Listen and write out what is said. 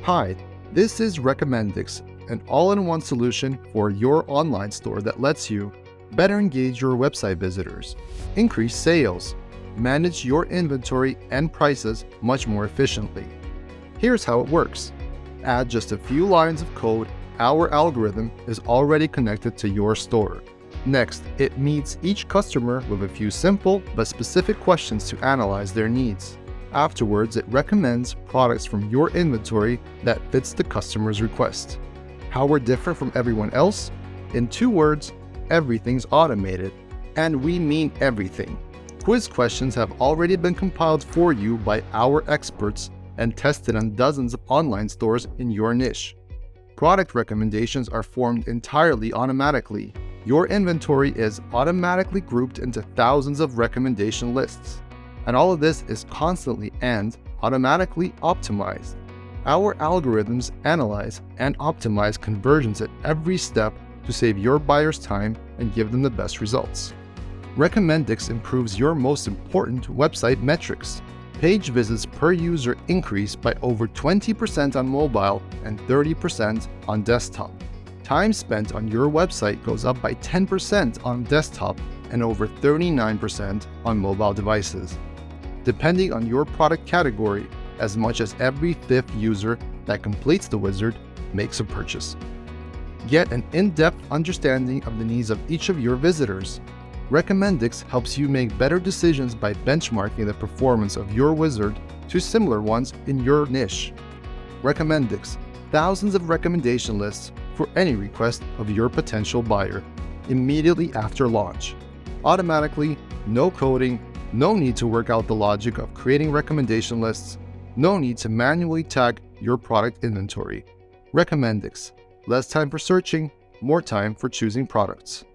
Hi, this is Recommendix, an all-in-one solution for your online store that lets you better engage your website visitors, increase sales, manage your inventory and prices much more efficiently. Here's how it works. Add just a few lines of code, our algorithm is already connected to your store. Next, it meets each customer with a few simple but specific questions to analyze their needs. Afterwards, it recommends products from your inventory that fits the customer's request. How we're different from everyone else? In 2 words, everything's automated. And we mean everything. Quiz questions have already been compiled for you by our experts and tested on dozens of online stores in your niche. Product recommendations are formed entirely automatically. Your inventory is automatically grouped into thousands of recommendation lists. And all of this is constantly and automatically optimized. Our algorithms analyze and optimize conversions at every step to save your buyers time and give them the best results. Recommendix improves your most important website metrics. Page visits per user increase by over 20% on mobile and 30% on desktop. Time spent on your website goes up by 10% on desktop and over 39% on mobile devices. Depending on your product category, as much as every 5th user that completes the wizard makes a purchase. Get an in-depth understanding of the needs of each of your visitors. Recommendix helps you make better decisions by benchmarking the performance of your wizard to similar ones in your niche. Recommendix, thousands of recommendation lists for any request of your potential buyer immediately after launch. Automatically, no coding, no need to work out the logic of creating recommendation lists, no need to manually tag your product inventory. Recommendix, less time for searching, more time for choosing products.